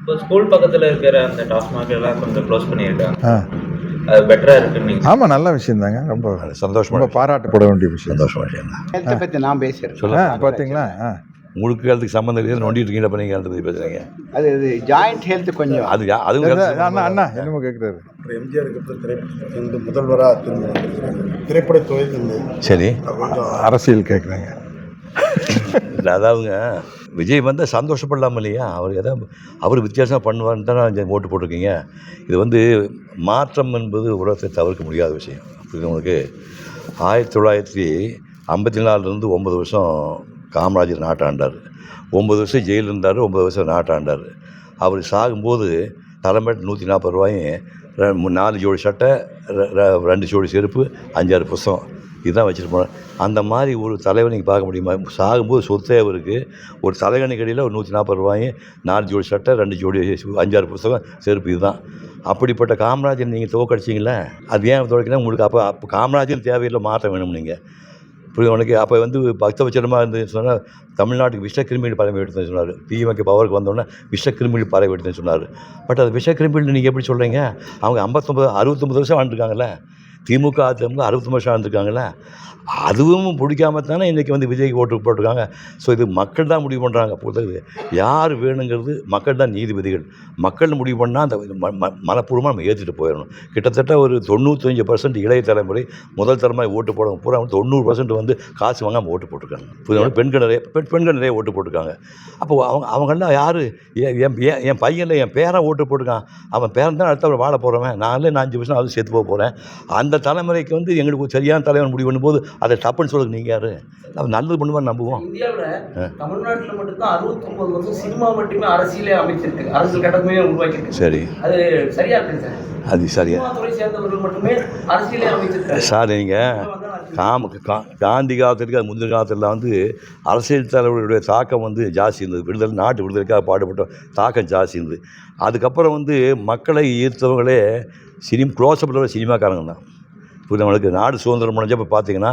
இப்போ ஸ்கூல் பக்கத்தில் இருக்கிற அந்த டாஸ்மாக் எல்லாம் கொஞ்சம் க்ளோஸ் பண்ணியிருக்காங்க. அது பெட்டராக இருக்குன்னு நீங்கள்? ஆமாம், நல்ல விஷயம் தாங்க. ரொம்ப சந்தோஷமாக, ரொம்ப பாராட்டப்பட வேண்டிய விஷயம். சந்தோஷமாக விஷயம் தான். ஹெல்த்தை பற்றி நான் பேசுகிறேன். சொல்லுங்கள். பார்த்தீங்களா? உங்களுக்கு காலத்துக்கு சம்மந்தம் இல்லை, நோண்டிட்டு இருக்கீங்க. பண்ணி காலத்தை பற்றி பேசுகிறீங்க. அது ஜாயிண்ட் ஹெல்த் கொஞ்சம் அதுவும் அண்ணா என்னமோ கேட்குறாரு. எம்ஜிஆருக்கு அப்புறம் முதல்வராக திரைப்படத்துறை சரி அரசியல் கேட்குறாங்க. அதாவதுங்க, விஜய் வந்தால் சந்தோஷப்படலாம் இல்லையா? அவர் வித்தியாசமாக பண்ணுவார்னு தான் ஓட்டு போட்டிருக்கீங்க. இது மாற்றம் என்பது உலகத்தை தவிர்க்க முடியாத விஷயம். அப்படி உங்களுக்கு 1954 9 வருஷம் காமராஜர் நாட்டாண்டார், 9 வருஷம் ஜெயிலில் இருந்தார், 9 வருஷம் நாட்டாண்டார். அவர் சாகும்போது தலைமைட்டு 140 ரூபாயும் 4 ஜோடி சட்டை, 2 ஜோடி செருப்பு, 5-6 புத்தகம் இதுதான் வச்சுட்டு போனேன். அந்த மாதிரி ஒரு தலைவர் நீங்கள் பார்க்க முடியுமா? சாகும்போது சொத்தே அவருக்கு ஒரு தலைகணி கடையில் ஒரு 140 ரூபாயும் 4 ஜோடி சட்டை, 2 ஜோடி 5-6 புத்தகம் செருப்பு இதுதான். அப்படிப்பட்ட காமராஜர் நீங்கள் தோக்கடிச்சிங்களே, அது ஏன் தோக்கடினா உங்களுக்கு அப்போ காமராஜர் தேவையில்லை, மாற்றம் வேணும் நீங்கள். புரியுது உனக்கு? அப்போ பக்தவச்சனமாக இருந்துன்னு சொன்னால் தமிழ்நாட்டுக்கு விஷக்கிருமிகள் பரவி எடுத்துன்னு சொன்னார். திமுக பவருக்கு வந்தோடனே விஷக்கிருமிகள் பரவி எடுத்துன்னு சொன்னார். பட் அது விஷக்கிருமிகள் நீங்கள் எப்படி சொல்கிறீங்க? அவங்க 69 வருஷம் வாழ்ந்துருக்காங்கல்ல. திமுக அதிமுக 69 வருஷம் வாழ்ந்துருக்காங்கல்ல. அதுவும் பிடிக்காம தானே இன்றைக்கி விஜய்க்கு ஓட்டு போட்டிருக்காங்க. ஸோ இது மக்கள் தான் முடிவு பண்ணுறாங்க. பொறுத்தது யார் வேணுங்கிறது மக்கள் தான் நீதிபதிகள். மக்கள் முடிவு பண்ணால் அந்த மனப்பூர்வமாக நம்ம ஏற்றிட்டு போயிடணும். கிட்டத்தட்ட ஒரு 95% இளைய தலைமுறை முதல் தலைமுறை ஓட்டு போடுறவங்க பூரா 90% காசு வாங்காமல் ஓட்டு போட்டிருக்காங்க. புரியுது? பெண்கள் நிறைய ஓட்டு போட்டிருக்காங்க. அப்போ அவங்கெல்லாம் யார்? என் பையனில் என் பேரன் ஓட்டு போட்டிருக்கான். அவன் பேரன் தான் அடுத்த வாழ போகிறவன். நான் 5 வருஷம் அது செத்து போக போகிறேன். அந்த தலைமுறைக்கு எங்களுக்கு சரியான தலைவன் முடிவு பண்ணும்போது அதை தப்புன்னு சொல்லுங்க. நீங்கள் யார்? அவர் நல்லது பண்ணுவார் நம்புவோம். இந்தியாவில் தமிழ்நாட்டில் மட்டும்தான் 69 வருஷம் சினிமா மட்டுமே அரசியலே அமைச்சிருக்கு, அரசியல் கட்டமே உருவாக்கியிருக்கு. சரி, அது சரியா இருக்கு சார்? அது சரியா துறை சேர்ந்தவர்கள் மட்டுமே அரசியலே அமைச்சிருக்கு சார். நீங்கள் காந்தி காலத்திற்கு அது முந்தின காலத்தில் அரசியல் தலைவர்களுடைய தாக்கம் ஜாஸ்தி இருந்தது. நாட்டு விடுதலைக்காக பாடுபட்ட தாக்கம் ஜாஸ்தி இருந்தது. அதுக்கப்புறம் மக்களை ஈர்த்தவங்களே க்ளோஸ்அப்பில் சினிமாக்காரங்க தான். இப்போ நம்மளுக்கு நாடு சுதந்திரம் முடிஞ்சப்போ பார்த்தீங்கன்னா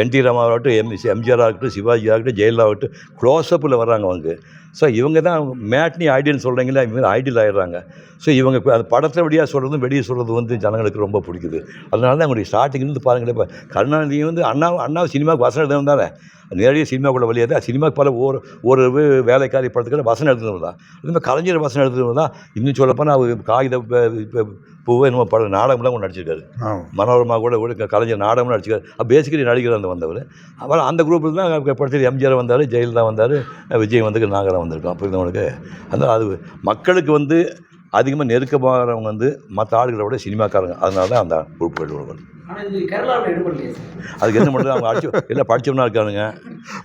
என்டி ராமாவாகட்டும், எம்ஜிஆர் ஆகட்டும், சிவாஜி ஆகட்டும், ஜெயலலிதா ஆகட்டும் க்ளோஸ்அப்பில் வர்றாங்க அவங்க. ஸோ இவங்க தான் மேட்னி ஐடியல்னு சொல்கிறீங்களா, இவங்க ஐடியல் ஆகிடுறாங்க. ஸோ இவங்க அந்த படத்தை வழியாக சொல்கிறதும் வெளியே சொல்கிறது ஜனங்களுக்கு ரொம்ப பிடிக்குது. அதனால தான் அவங்களுடைய ஸ்டார்டிங்லேருந்து பாருங்களேன். இப்போ கருணாநிதியும் அண்ணாவை சினிமாவுக்கு வசனம் எழுதுனது தானே, நேரடியாக சினிமாக்குள்ளே வழியாக தான். சினிமாவுக்கு பல ஒரு வேலைக்காரி படத்துக்கு வசனம் எழுதுனது தான். அதுமாதிரி கலைஞர் வசனம் எழுதுனது தான். இன்னும் சொல்லப்போனால் அவர் காகித பூவை என்னமோ படம் நாடகம்லாம் ஒன்று நடிச்சிருக்காரு. மனோரமா கூட கலைஞர் நாடகம்னு நடிச்சிருக்காரு. பேசிக்கலி நடிகர் வந்தவர். அப்புறம் அந்த குரூப்பில் தான் படத்தில் எம்ஜிஆர் வந்தார், ஜெயலலிதா வந்தார், விஜய் நாகரம் வந்திருக்கோம். அப்போ இருந்தவங்களுக்கு அது மக்களுக்கு அதிகமாக நெருக்கமாகறவங்க மற்ற ஆளுகளை விட சினிமாக்காரங்க. அதனால தான் அந்த குரூப்புகள் வருவாங்க. அதுக்கு என்ன பண்ணுறது? அவங்க எல்லாம் படித்தவனா இருக்கானுங்க.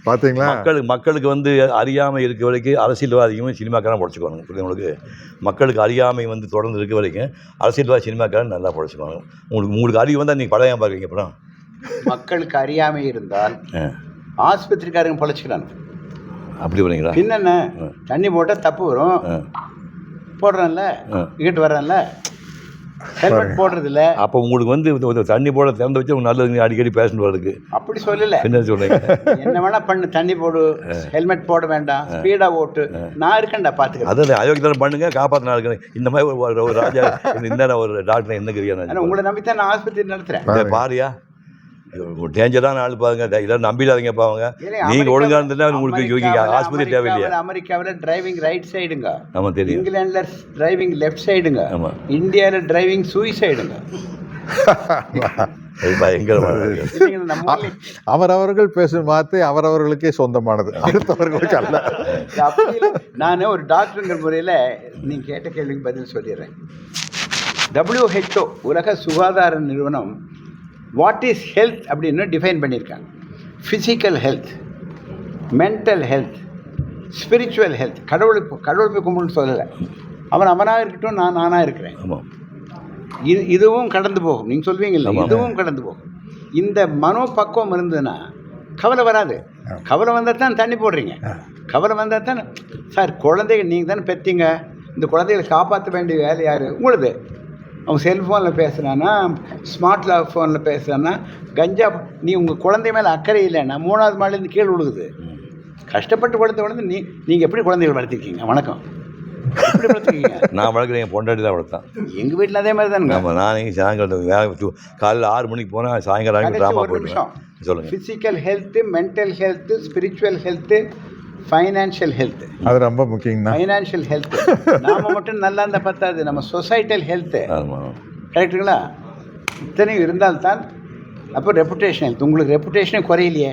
பார்த்தீங்களா? மக்களுக்கு அறியாமை இருக்க வரைக்கும் அரசியல்வாதிகளும் சினிமாக்காரன் படிச்சுக்குவாங்க. புரியுது? மக்களுக்கு அறியாமை தொடர்ந்து இருக்க வரைக்கும் அரசியல்வாதி சினிமாக்காரன் நல்லா படிச்சுக்குவாங்க. உங்களுக்கு அறிவு வந்தால் நீங்கள் பழைய பார்க்குறீங்க. அப்புறம் மக்களுக்கு அறியாமை இருந்தால் ஆஸ்பத்திரிக்காரங்க பழச்சிக்கிறாங்க. அப்படி வரீங்களா? என்னென்ன தண்ணி போட்டால் தப்பு வரும், போடுறேன்ல, இங்கிட்டு வர்றேன்ல, ஹெல்மெட் போடுறது இல்லை. அப்போ உங்களுக்கு தண்ணி போட திறந்து வச்சு நல்லது அடிக்கடி பேஷண்ட் வருதுக்கு அப்படி சொல்லலை. என்ன சொல்கிறீங்க? என்ன வேணா பண்ணு, தண்ணி போடு, ஹெல்மெட் போட வேண்டாம், ஸ்பீடாக ஓட்டு, நான் இருக்கேன்டா பார்த்துக்க. அதான் அயோக்கியம் பண்ணுங்க, காப்பாற்றினா இருக்கேன். இந்த மாதிரி ஒரு ராஜா இந்த ஒரு டாக்டர் என்ன கிரியா உங்களை நம்பித்தான் நான் ஆஸ்பத்திரி நடத்துகிறேன். பாரியா டேஞ்சரான ஆள் பாருங்க, இதெல்லாம் நம்பிடாதீங்க பாருங்க. நீங்க ஒழுங்கா இருந்தா உங்களுக்கு ஆஸ்பத்திரி தேவையில்லையா? அமெரிக்காவில் டிரைவிங் ரைட் சைடுங்க, ஆமா தெரியும். இங்கிலாந்துல டிரைவிங் லெஃப்ட் சைடுங்க, ஆமா. இந்தியாவில் டிரைவிங் சூசைடுங்க. அவரவர்கள் பேசும் வார்த்தை அவரவர்களுக்கே சொந்தமானது, அடுத்தவர்களுக்கு அல்ல. நான் ஒரு டாக்டருங்கிற முறையில் நீங்க கேட்ட கேள்விக்கு பதில் சொல்லிடுறேன். WHO உலக சுகாதார நிறுவனம் வாட் இஸ் ஹெல்த் அப்படின்னு டிஃபைன் பண்ணியிருக்காங்க. Physical health, mental health, spiritual health. கடவுள் போய் கும்பிடுன்னு சொல்லலை. அவனாக இருக்கட்டும், நானாக இருக்கிறேன். இதுவும் கடந்து போகும். நீங்கள் சொல்வீங்கல்ல, இதுவும் கடந்து போகும். இந்த மனோ பக்குவம் இருந்ததுன்னா கவலை வராது. கவலை வந்தால் தான் தண்ணி போடுறீங்க, கவலை வந்தால் தான். சார், குழந்தைகள் நீங்கள் தானே பெற்றீங்க, இந்த குழந்தைகளை காப்பாற்ற வேண்டிய வேலை யார்? உங்களுது. அவன் செல்ஃபோனில் பேசுகிறான்னா, ஸ்மார்ட் ஃபோனில் பேசுகிறான்னா, கஞ்சா. நீ உங்கள் குழந்தை மேலே அக்கறை இல்லைன்னா 3வது மாடிலேருந்து கீழே விழுகுது. கஷ்டப்பட்டு வளர்த்த நீங்கள் எப்படி குழந்தைகள் வளர்த்திருக்கீங்க? வணக்கம். எப்படி வளர்த்துருக்கீங்க? நான் வளர்க்குறேன், என் பொண்டாட்டி தான் வளர்த்தான். எங்கள் வீட்டில் அதே மாதிரி தானுங்க. ஆமாம், நான் சாயங்காலம் காலையில் 6 மணிக்கு போனால் சாயங்காலம் ட்ராமா போயிடுவேன். சொல்லுங்கள். Physical health, mental health, spiritual health, financial health. அது ரொம்ப முக்கியங்கண்ணா. ஃபைனான்ஷியல் ஹெல்த்து நாம் மட்டும் நல்லா இருந்தால் பத்தாது, நம்ம சொசைட்டல் ஹெல்த்து. ஆமாம், கரெக்டுங்களா? இத்தனையும் இருந்தால்தான் அப்போ ரெப்புடேஷன் ஹெல்த். உங்களுக்கு ரெப்புடேஷனே குறையிலையே.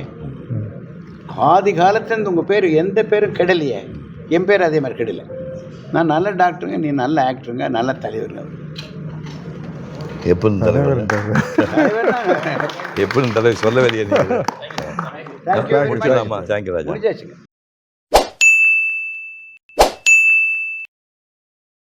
ஆதி காலத்துலேருந்து உங்கள் பேர் எந்த பேரும் கெடலையே. என் பேர் அதே மாதிரி கெடலை. நான் நல்ல டாக்டருங்க, நீ நல்ல ஆக்டருங்க, நல்ல தலைவருங்க. எப்படின்னு தலைவர் எப்படின்னு தலைவர் சொல்ல வேலையே. தேங்க்யூ. முடிச்சிடலாமா? தேங்க்யூ ராஜா. முடிஞ்சாச்சுங்க.